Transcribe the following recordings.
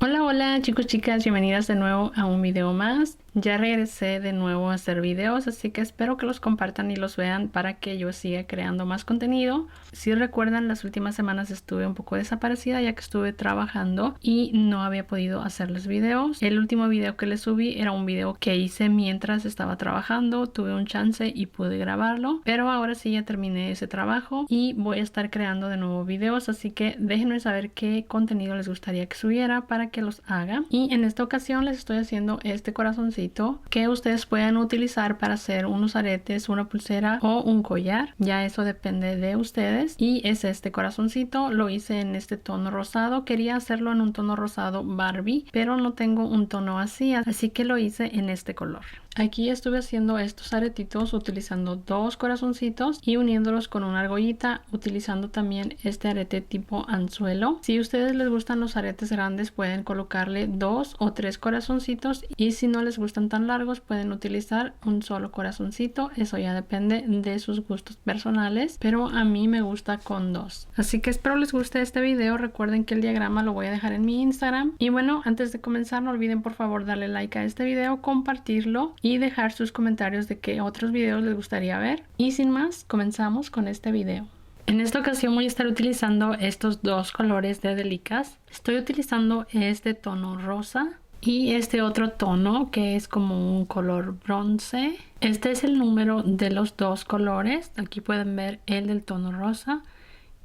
Hola, hola chicos, chicas, bienvenidas de nuevo a un video más. Ya regresé de nuevo a hacer videos, así que espero que los compartan y los vean para que yo siga creando más contenido. Si recuerdan, las últimas semanas estuve un poco desaparecida ya que estuve trabajando y no había podido hacerles videos. El último video que les subí era un video que hice mientras estaba trabajando, tuve un chance y pude grabarlo, pero ahora sí ya terminé ese trabajo y voy a estar creando de nuevo videos, así que déjenme saber qué contenido les gustaría que subiera para que los haga. Y en esta ocasión les estoy haciendo este corazoncito que ustedes pueden utilizar para hacer unos aretes, una pulsera o un collar. Ya eso depende de ustedes. Y es este corazoncito, lo hice en este tono rosado. Quería hacerlo en un tono rosado Barbie, pero no tengo un tono así que lo hice en este color. Aquí estuve haciendo estos aretitos utilizando dos corazoncitos y uniéndolos con una argollita, utilizando también este arete tipo anzuelo. Si a ustedes les gustan los aretes grandes, pueden colocarle 2 o 3 corazoncitos, y si no les gustan tan largos, pueden utilizar un solo corazoncito. Eso ya depende de sus gustos personales, pero a mí me gusta con 2. Así que espero les guste este video. Recuerden que el diagrama lo voy a dejar en mi Instagram. Y bueno, antes de comenzar, no olviden por favor darle like a este video, compartirlo y dejar sus comentarios de qué otros videos les gustaría ver. Y sin más, comenzamos con este video. En esta ocasión voy a estar utilizando estos dos colores de Delicas. Estoy utilizando este tono rosa y este otro tono que es como un color bronce. Este es el número de los dos colores. Aquí pueden ver el del tono rosa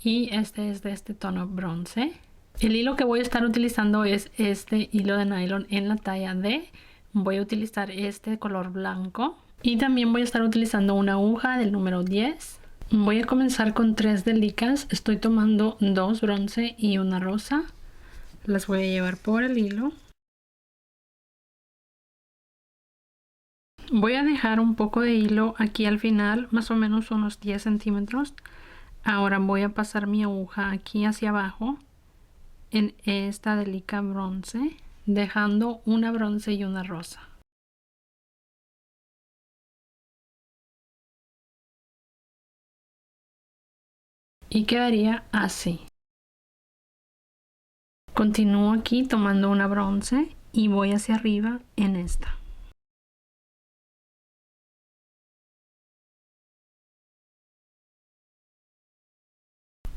y este es de este tono bronce. El hilo que voy a estar utilizando es este hilo de nylon en la talla D. Voy a utilizar este color blanco y también voy a estar utilizando una aguja del número 10. Voy a comenzar con 3 delicas. Estoy tomando 2 bronce y una rosa. Las voy a llevar por el hilo. Voy a dejar un poco de hilo aquí al final, más o menos unos 10 centímetros. Ahora voy a pasar mi aguja aquí hacia abajo en esta delica bronce, dejando una bronce y una rosa. Y quedaría así. Continúo aquí tomando una bronce y voy hacia arriba en esta.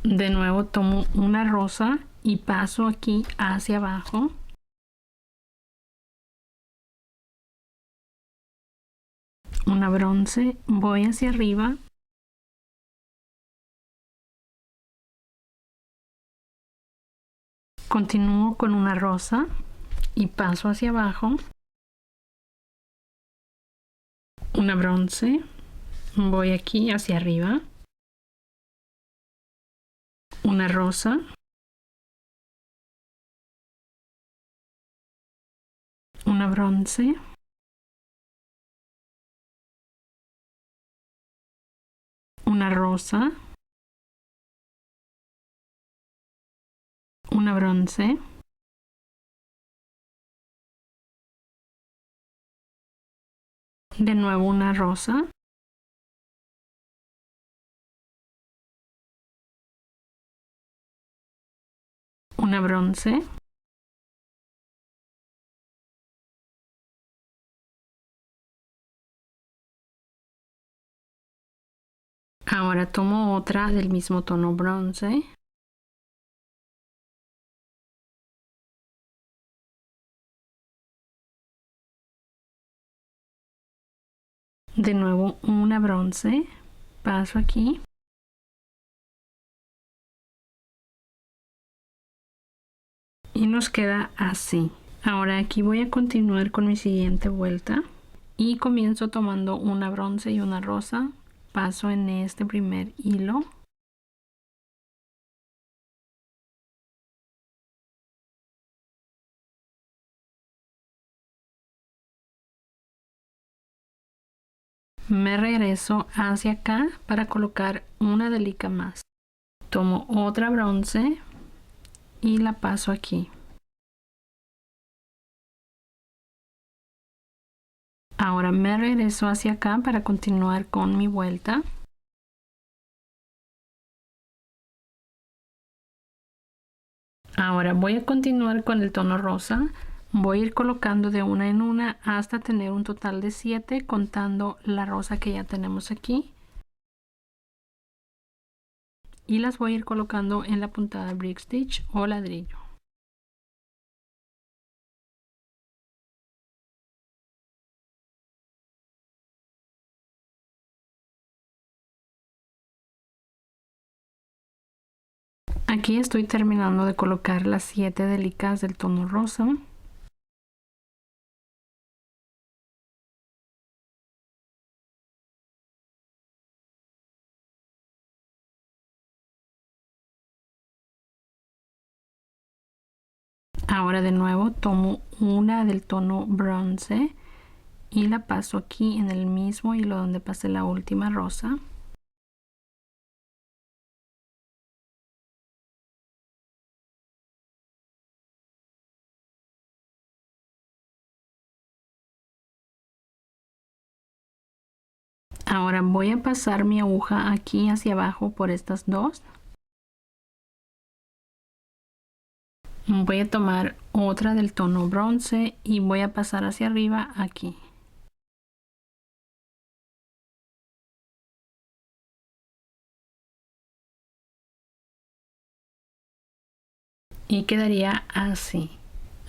De nuevo tomo una rosa y paso aquí hacia abajo. Una bronce, voy hacia arriba. Continúo con una rosa y paso hacia abajo. Una bronce, voy aquí hacia arriba. Una rosa. Una bronce. Una rosa. Una bronce. De nuevo una rosa. Una bronce. Ahora tomo otra del mismo tono bronce. De nuevo una bronce. Paso aquí. Y nos queda así. Ahora aquí voy a continuar con mi siguiente vuelta. Y comienzo tomando una bronce y una rosa. Paso en este primer hilo. Me regreso hacia acá para colocar una delica más. Tomo otra bronce y la paso aquí. Ahora me regreso hacia acá para continuar con mi vuelta. Ahora voy a continuar con el tono rosa. Voy a ir colocando de una en una hasta tener un total de 7, contando la rosa que ya tenemos aquí. Y las voy a ir colocando en la puntada brick stitch o ladrillo. Aquí estoy terminando de colocar las 7 delicas del tono rosa. Ahora de nuevo tomo una del tono bronce y la paso aquí en el mismo hilo donde pasé la última rosa. Ahora voy a pasar mi aguja aquí hacia abajo por estas dos. Voy a tomar otra del tono bronce y voy a pasar hacia arriba aquí. Y quedaría así.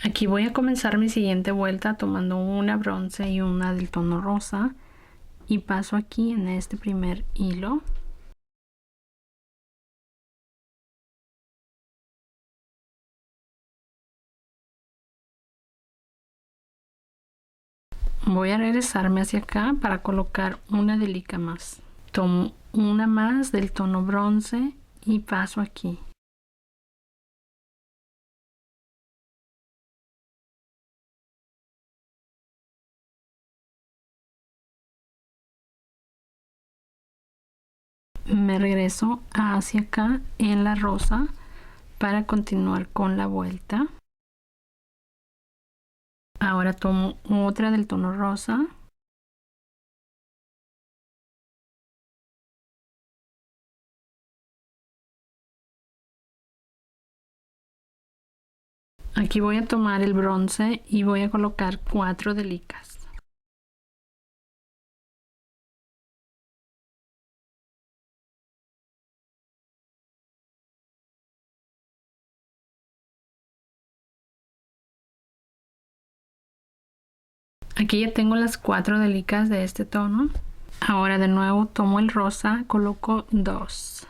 Aquí voy a comenzar mi siguiente vuelta tomando una bronce y una del tono rosa y paso aquí en este primer hilo. Voy a regresarme hacia acá para colocar una delica más. Tomo una más del tono bronce y paso aquí. Me regreso hacia acá en la rosa para continuar con la vuelta. Ahora tomo otra del tono rosa. Aquí voy a tomar el bronce y voy a colocar 4 delicas. Aquí ya tengo las 4 delicas de este tono. Ahora de nuevo tomo el rosa, coloco 2.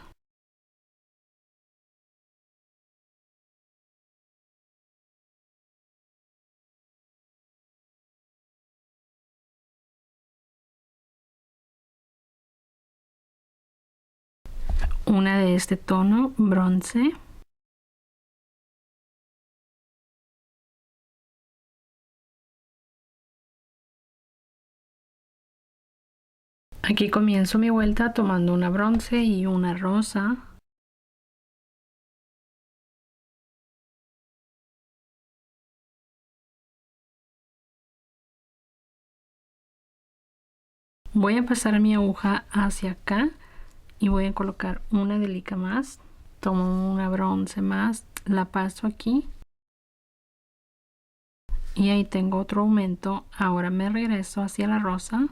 Una de este tono bronce. Aquí comienzo mi vuelta tomando una bronce y una rosa. Voy a pasar mi aguja hacia acá y voy a colocar una delica más. Tomo una bronce más, la paso aquí. Y ahí tengo otro aumento. Ahora me regreso hacia la rosa.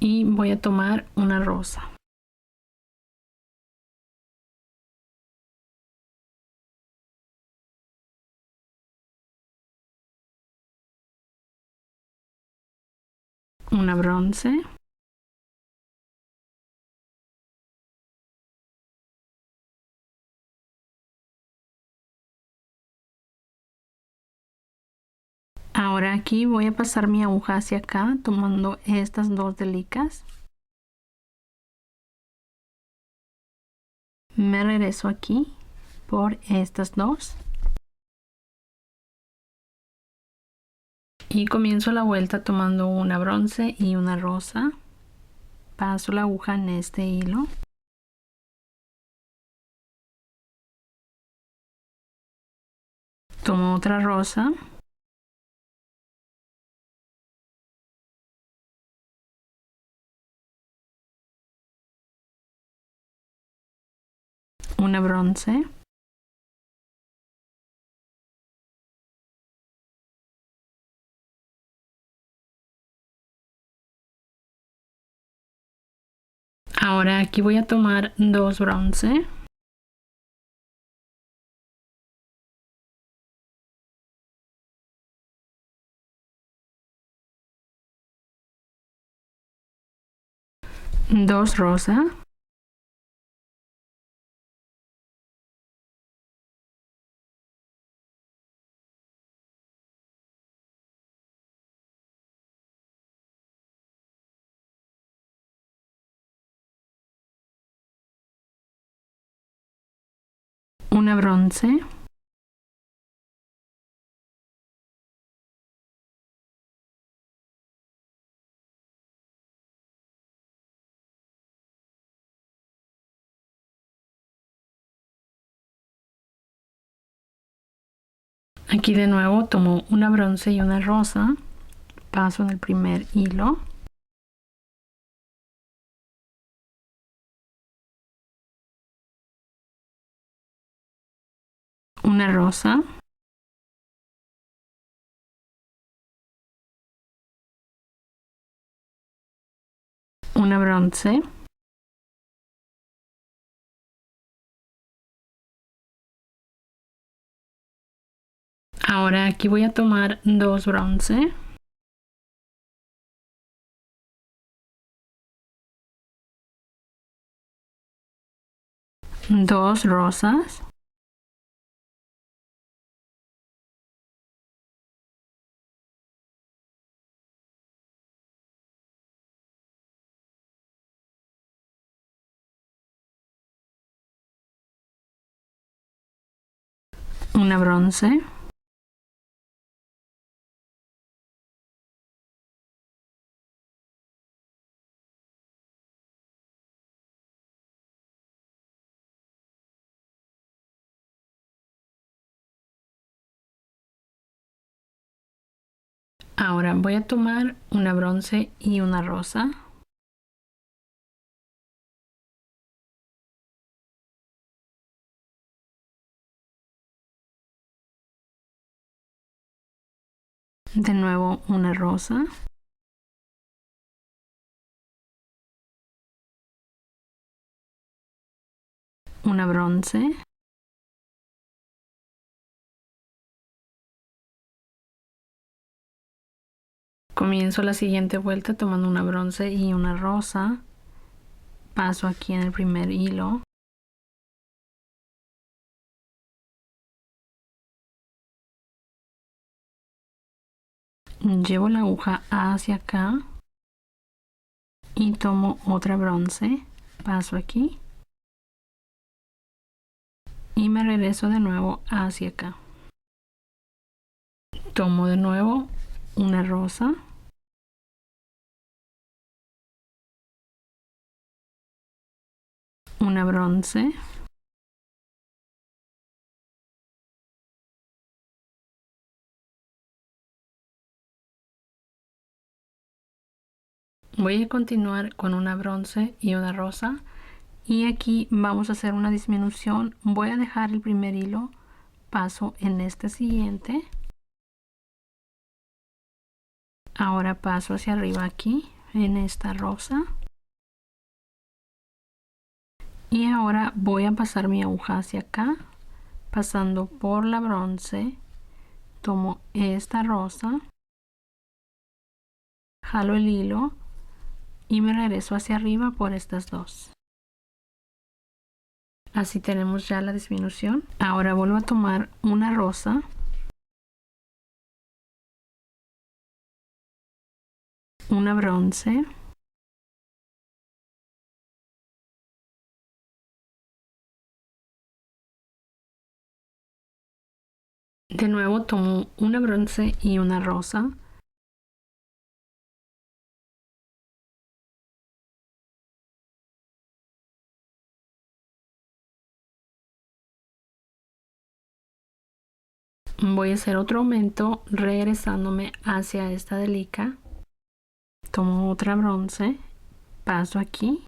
Y voy a tomar una rosa. Una bronce. Ahora aquí voy a pasar mi aguja hacia acá tomando estas 2 delicas. Me regreso aquí por estas 2. Y comienzo la vuelta tomando una bronce y una rosa. Paso la aguja en este hilo. Tomo otra rosa. una bronce, ahora aquí voy a tomar 2 bronce, dos rosa, una bronce, aquí de nuevo tomo una bronce y una rosa, paso en el primer hilo, una rosa, una bronce, ahora aquí voy a tomar 2 bronce, dos rosas, una bronce, ahora voy a tomar una bronce y una rosa, de nuevo una rosa, una bronce, comienzo la siguiente vuelta tomando una bronce y una rosa, paso aquí en el primer hilo, llevo la aguja hacia acá y tomo otra bronce, paso aquí y me regreso de nuevo hacia acá, tomo de nuevo una rosa, una bronce, voy a continuar con una bronce y una rosa y aquí vamos a hacer una disminución, voy a dejar el primer hilo, paso en este siguiente, ahora paso hacia arriba aquí en esta rosa y ahora voy a pasar mi aguja hacia acá pasando por la bronce, tomo esta rosa, jalo el hilo y me regreso hacia arriba por estas dos. Así tenemos ya la disminución. Ahora vuelvo a tomar una rosa, una bronce, de nuevo tomo una bronce y una rosa, voy a hacer otro aumento regresándome hacia esta delica, tomo otra bronce, paso aquí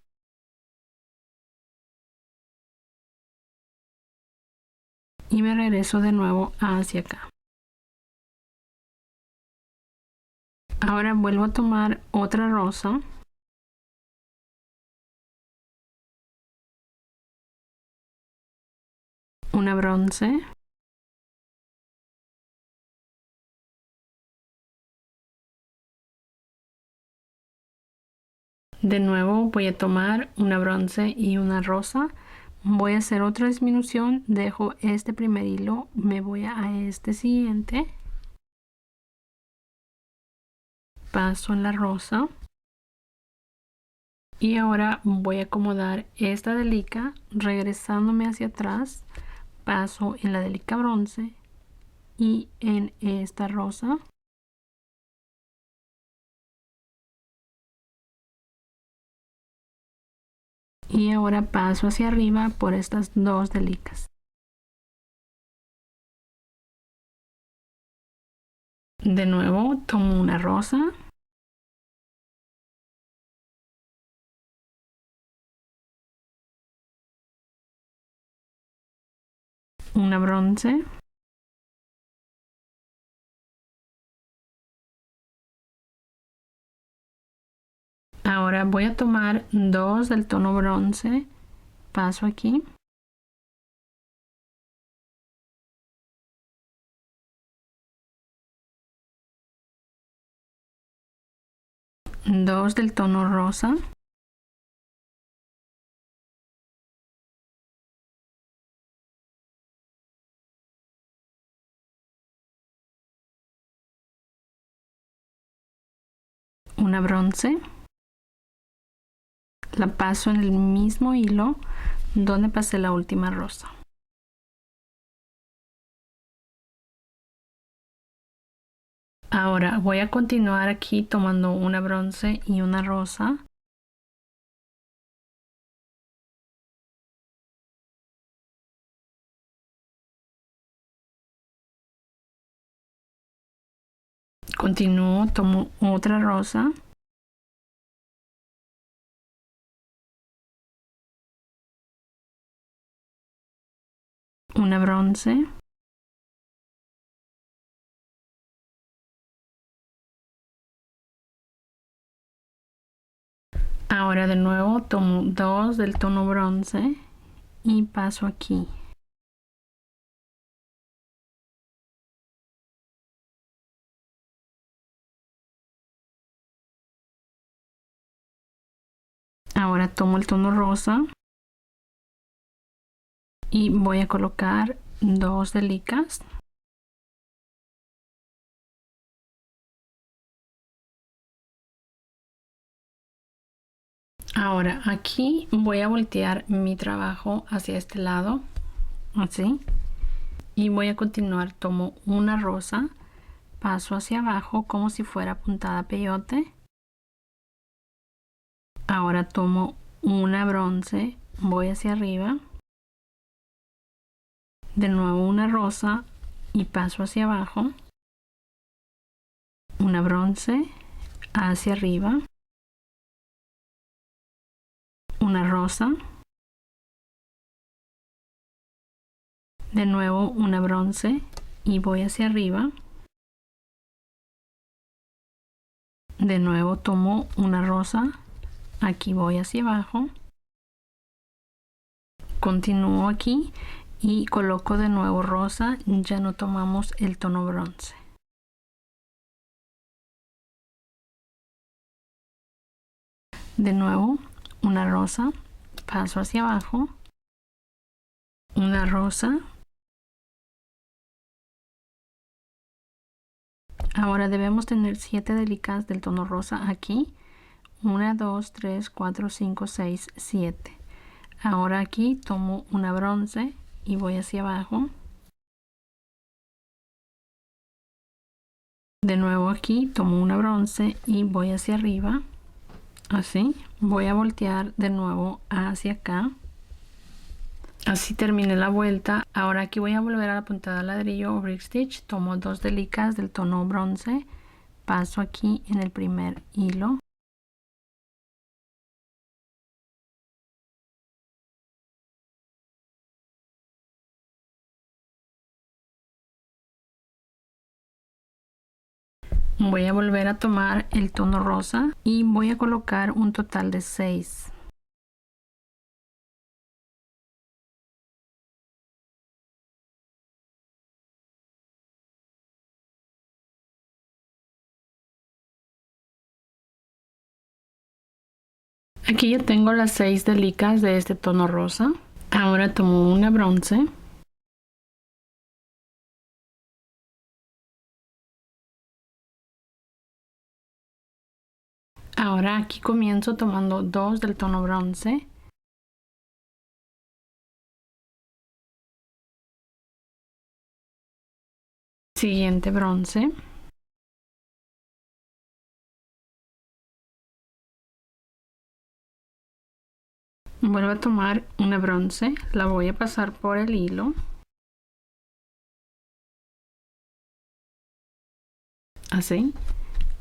y me regreso de nuevo hacia acá. Ahora vuelvo a tomar otra rosa. Una bronce. De nuevo voy a tomar una bronce y una rosa. Voy a hacer otra disminución. Dejo este primer hilo, me voy a este siguiente. Paso en la rosa. Y ahora voy a acomodar esta delica regresándome hacia atrás. Paso en la delica bronce y en esta rosa. Y ahora paso hacia arriba por estas dos delicas. De nuevo tomo una rosa. Una bronce. Ahora voy a tomar dos del tono bronce. Paso aquí. Dos del tono rosa. Una bronce. La paso en el mismo hilo donde pasé la última rosa. Ahora voy a continuar aquí tomando una bronce y una rosa. Continúo, tomo otra rosa. Una bronce. Ahora de nuevo tomo dos del tono bronce y paso aquí. Ahora tomo el tono rosa y voy a colocar dos delicas. Ahora aquí voy a voltear mi trabajo hacia este lado, así, y voy a continuar. Tomo una rosa, paso hacia abajo como si fuera puntada peyote. Ahora tomo una bronce, voy hacia arriba, de nuevo una rosa y paso hacia abajo, una bronce, hacia arriba, una rosa, de nuevo una bronce y voy hacia arriba, de nuevo tomo una rosa, aquí voy hacia abajo, continúo aquí y coloco de nuevo rosa, ya no tomamos el tono bronce. De nuevo una rosa, paso hacia abajo, una rosa. Ahora debemos tener 7 delicas del tono rosa aquí. 1, 2, 3, 4, 5, 6, 7. Ahora aquí tomo una bronce y voy hacia abajo. De nuevo aquí tomo una bronce y voy hacia arriba. Así. Voy a voltear de nuevo hacia acá. Así terminé la vuelta. Ahora aquí voy a volver a la puntada de ladrillo o brick stitch. Tomo dos delicas del tono bronce. Paso aquí en el primer hilo. Voy a volver a tomar el tono rosa y voy a colocar un total de 6. Aquí ya tengo las 6 delicas de este tono rosa. Ahora tomo una bronce. Ahora aquí comienzo tomando 2 del tono bronce. Siguiente bronce. Vuelvo a tomar una bronce, la voy a pasar por el hilo. Así.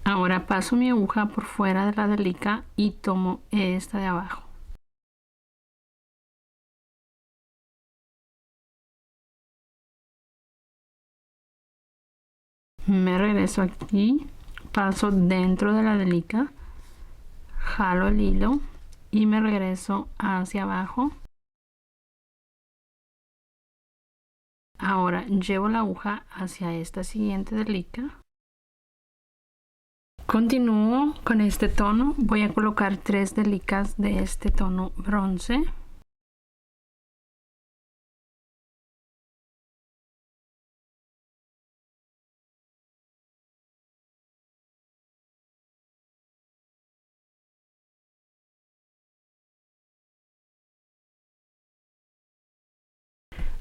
Ahora paso mi aguja por fuera de la delica y tomo esta de abajo. Me regreso aquí, paso dentro de la delica, jalo el hilo y me regreso hacia abajo. Ahora llevo la aguja hacia esta siguiente delica. Continúo con este tono, voy a colocar 3 delicas de este tono bronce.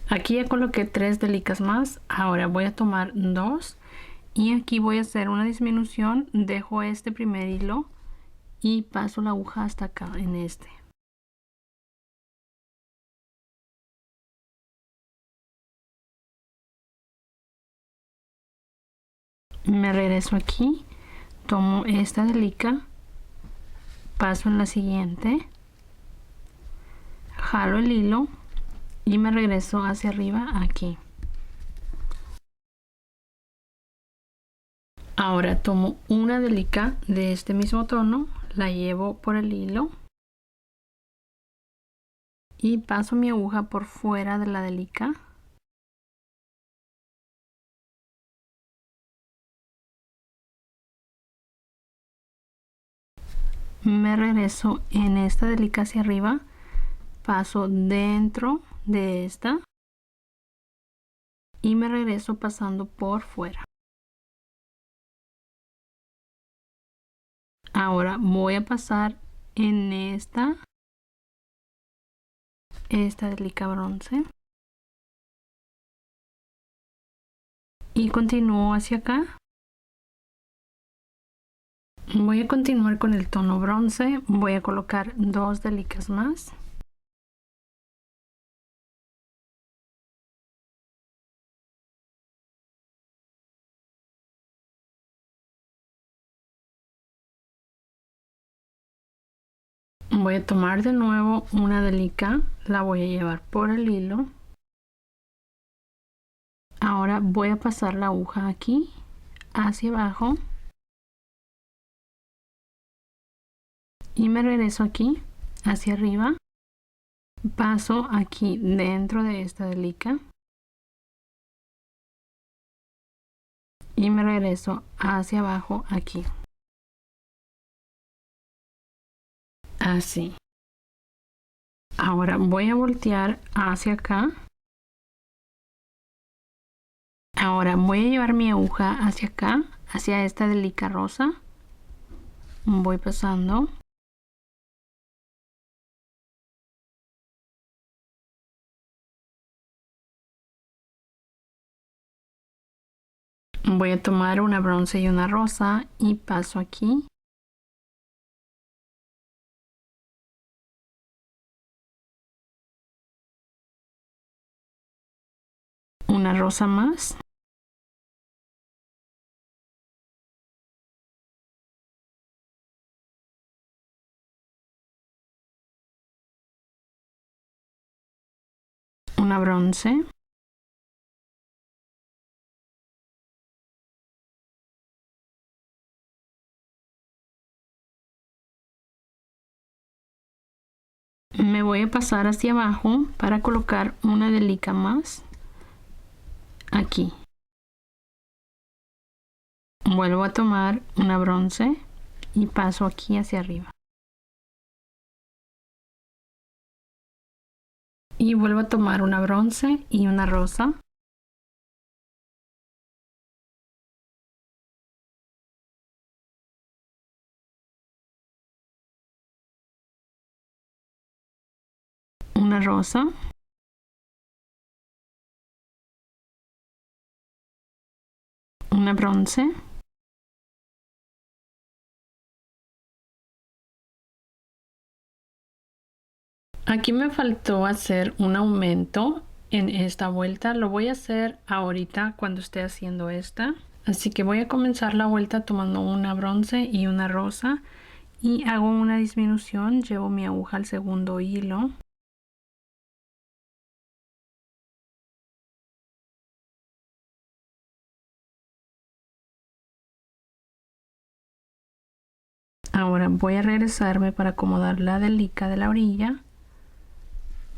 Aquí ya coloqué 3 delicas más, ahora voy a tomar 2 y aquí voy a hacer una disminución, dejo este primer hilo y paso la aguja hasta acá en este. Me regreso aquí, tomo esta delica, paso en la siguiente, jalo el hilo y me regreso hacia arriba aquí. Ahora tomo una delica de este mismo tono, la llevo por el hilo y paso mi aguja por fuera de la delica. Me regreso en esta delica hacia arriba, paso dentro de esta y me regreso pasando por fuera. Ahora voy a pasar en esta delica bronce y continúo hacia acá. Voy a continuar con el tono bronce, voy a colocar 2 delicas más. Voy a tomar de nuevo una delica, la voy a llevar por el hilo. Ahora voy a pasar la aguja aquí hacia abajo y me regreso aquí hacia arriba, paso aquí dentro de esta delica y me regreso hacia abajo aquí, así. Ahora voy a voltear hacia acá. Ahora voy a llevar mi aguja hacia acá, hacia esta delica rosa, voy pasando. Voy a tomar una bronce y una rosa y paso aquí. Una rosa más. Una bronce. Me voy a pasar hacia abajo para colocar una delica más aquí. Vuelvo a tomar una bronce y paso aquí hacia arriba. Y vuelvo a tomar una bronce y una rosa. Una rosa. Una bronce. Aquí me faltó hacer un aumento en esta vuelta. Lo voy a hacer ahorita cuando esté haciendo esta. Así que voy a comenzar la vuelta tomando una bronce y una rosa. Y hago una disminución. Llevo mi aguja al segundo hilo. Ahora voy a regresarme para acomodar la delica de la orilla.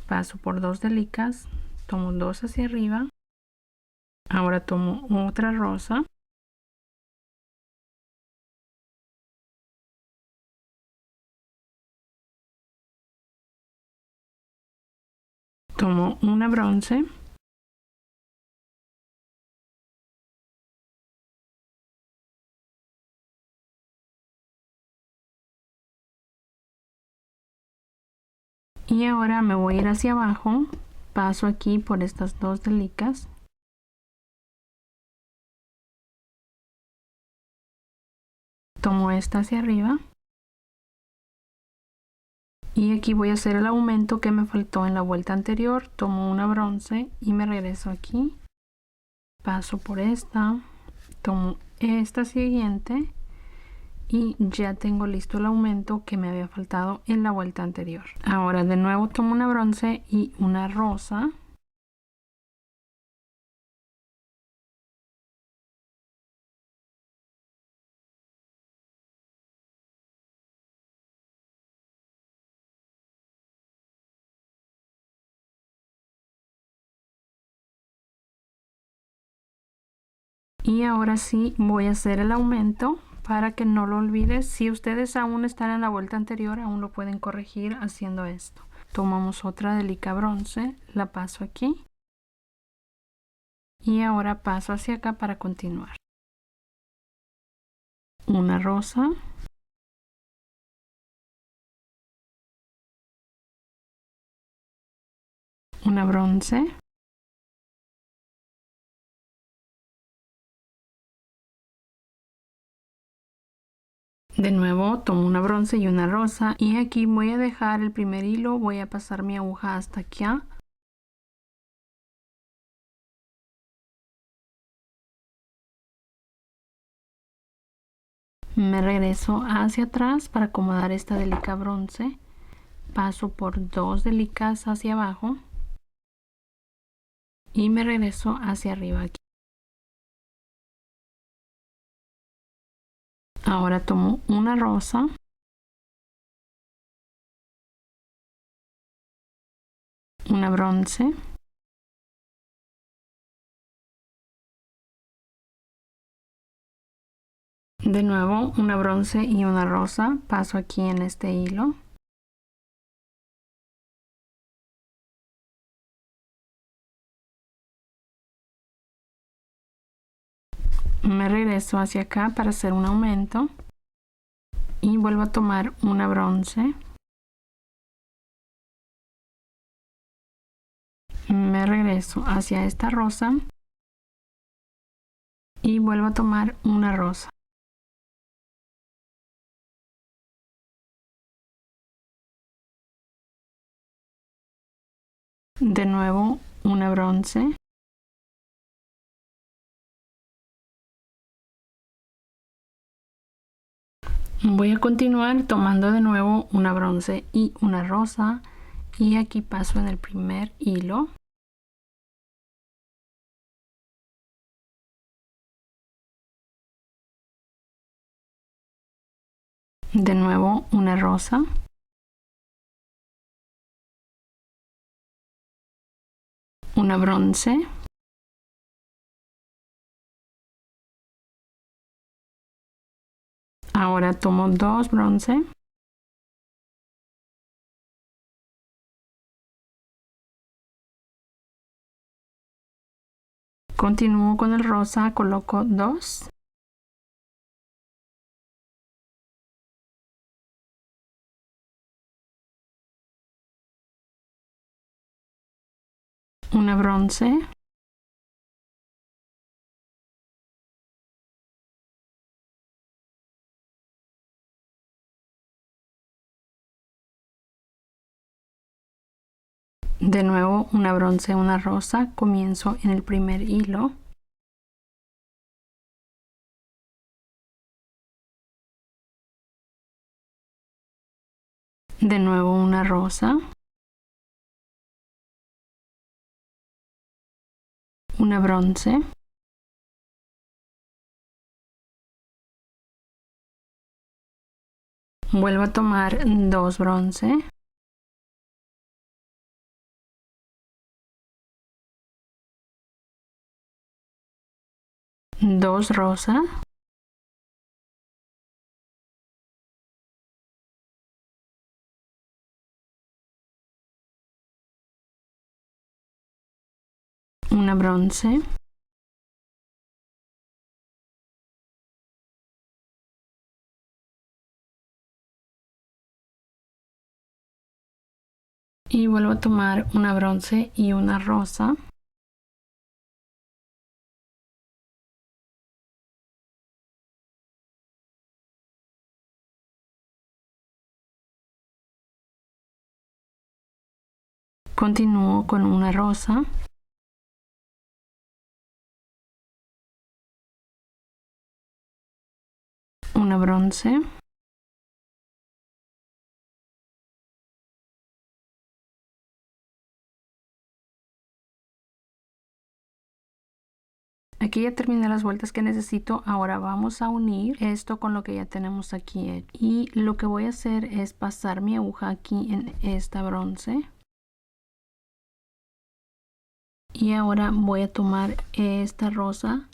Paso por dos delicas, tomo dos hacia arriba. Ahora tomo otra rosa. Tomo una bronce. Y ahora me voy a ir hacia abajo. Paso aquí por estas dos delicas. Tomo esta hacia arriba. Y aquí voy a hacer el aumento que me faltó en la vuelta anterior. Tomo una bronce y me regreso aquí. Paso por esta. Tomo esta siguiente. Y ya tengo listo el aumento que me había faltado en la vuelta anterior. Ahora de nuevo tomo una bronce y una rosa. Y ahora sí voy a hacer el aumento para que no lo olvides. Si ustedes aún están en la vuelta anterior, aún lo pueden corregir haciendo esto. Tomamos otra delica bronce, la paso aquí. Y ahora paso hacia acá para continuar. Una rosa. Una bronce. De nuevo tomo una bronce y una rosa y aquí voy a dejar el primer hilo, voy a pasar mi aguja hasta aquí. Me regreso hacia atrás para acomodar esta delica bronce. Paso por dos delicas hacia abajo y me regreso hacia arriba aquí. Ahora tomo una rosa. Una bronce. De nuevo una bronce y una rosa. Paso aquí en este hilo. Me regreso hacia acá para hacer un aumento. Y vuelvo a tomar una bronce. Me regreso hacia esta rosa. Y vuelvo a tomar una rosa. De nuevo una bronce. Voy a continuar tomando de nuevo una bronce y una rosa y aquí paso en el primer hilo. De nuevo una rosa. una bronce, ahora tomo 2 bronce, continúo con el rosa, coloco 2, una bronce, de nuevo una bronce, una rosa, comienzo en el primer hilo, de nuevo una rosa, una bronce, vuelvo a tomar 2 bronce, dos rosa, una bronce, y vuelvo a tomar una bronce y una rosa, continúo con una rosa, una bronce, aquí ya terminé las vueltas que necesito. Ahora vamos a unir esto con lo que ya tenemos aquí y lo que voy a hacer es pasar mi aguja aquí en esta bronce y ahora voy a tomar esta rosa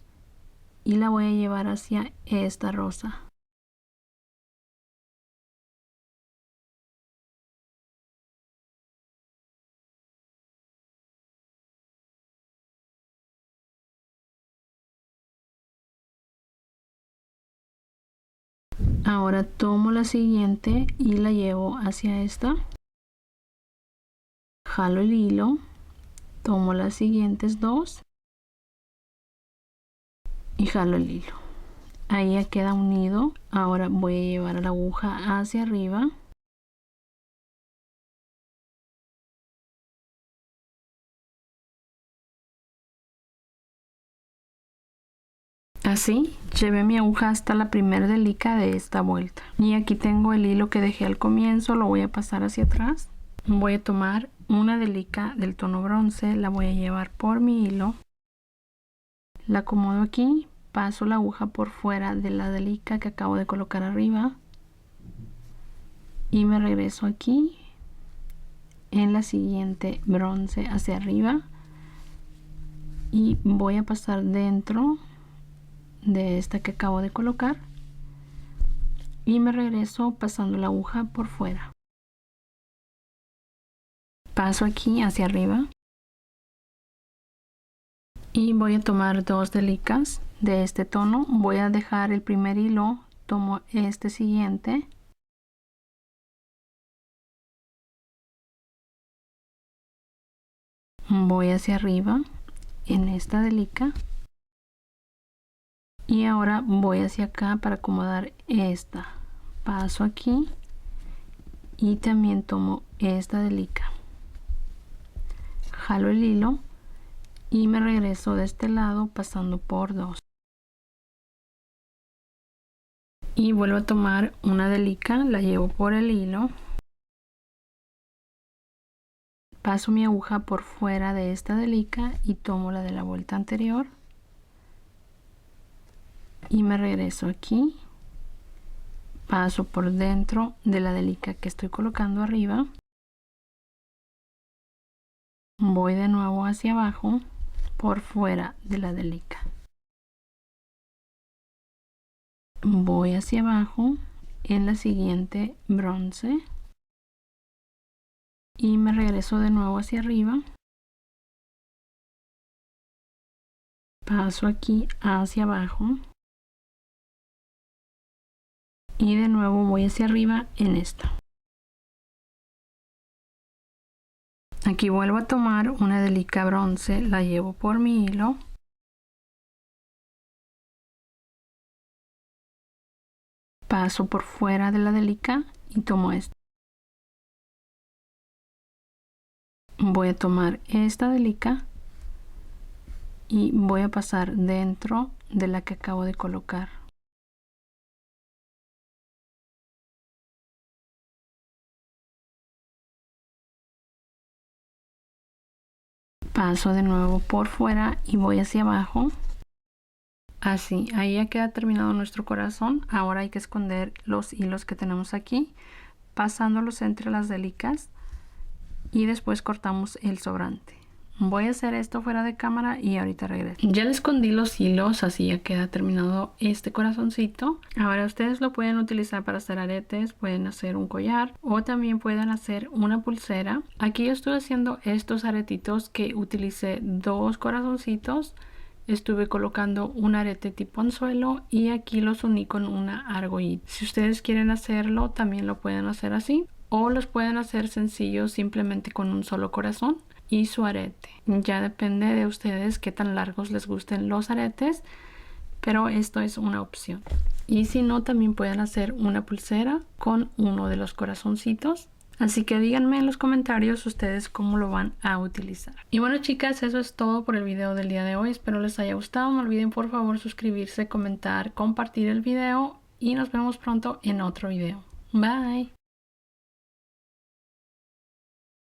y la voy a llevar hacia esta rosa. Ahora tomo la siguiente y la llevo hacia esta, jalo el hilo, tomo las siguientes 2 y jalo el hilo. Ahí ya queda unido. Ahora voy a llevar la aguja hacia arriba así. Llevé mi aguja hasta la primera delica de esta vuelta y aquí tengo el hilo que dejé al comienzo, lo voy a pasar hacia atrás. Voy a tomar una delica del tono bronce, la voy a llevar por mi hilo, la acomodo aquí, paso la aguja por fuera de la delica que acabo de colocar arriba y me regreso aquí en la siguiente bronce hacia arriba y voy a pasar dentro de esta que acabo de colocar y me regreso pasando la aguja por fuera. Paso aquí hacia arriba y voy a tomar 2 delicas de este tono. Voy a dejar el primer hilo, tomo este siguiente, voy hacia arriba en esta delica y ahora voy hacia acá para acomodar esta. Paso aquí y también tomo esta delica, jalo el hilo y me regreso de este lado pasando por 2 y vuelvo a tomar una delica, la llevo por el hilo, paso mi aguja por fuera de esta delica y tomo la de la vuelta anterior y me regreso aquí, paso por dentro de la delica que estoy colocando arriba, Voy de nuevo hacia abajo por fuera de la delica. Voy hacia abajo en la siguiente bronce y me regreso de nuevo hacia arriba. Paso aquí hacia abajo y de nuevo voy hacia arriba en esta. Aquí vuelvo a tomar una delica bronce, la llevo por mi hilo. Paso por fuera de la delica y tomo esta. Voy a tomar esta delica y voy a pasar dentro de la que acabo de colocar. Paso de nuevo por fuera y voy hacia abajo. Así, ahí ya queda terminado nuestro corazón. Ahora hay que esconder los hilos que tenemos aquí, pasándolos entre las delicas y después cortamos el sobrante. Voy a hacer esto fuera de cámara y ahorita regreso. Ya le escondí los hilos, así ya queda terminado este corazoncito. Ahora ustedes lo pueden utilizar para hacer aretes, pueden hacer un collar o también pueden hacer una pulsera. Aquí yo estoy haciendo estos aretitos que utilicé dos corazoncitos. Estuve colocando un arete tipo anzuelo y aquí los uní con una argollita. Si ustedes quieren hacerlo, también lo pueden hacer así. O los pueden hacer sencillos simplemente con un solo corazón y su arete. Ya depende de ustedes qué tan largos les gusten los aretes, pero esto es una opción. Y si no, también pueden hacer una pulsera con uno de los corazoncitos. Así que díganme en los comentarios ustedes cómo lo van a utilizar. Y bueno, chicas, eso es todo por el video del día de hoy. Espero les haya gustado. No olviden por favor suscribirse, comentar, compartir el video y nos vemos pronto en otro video. Bye.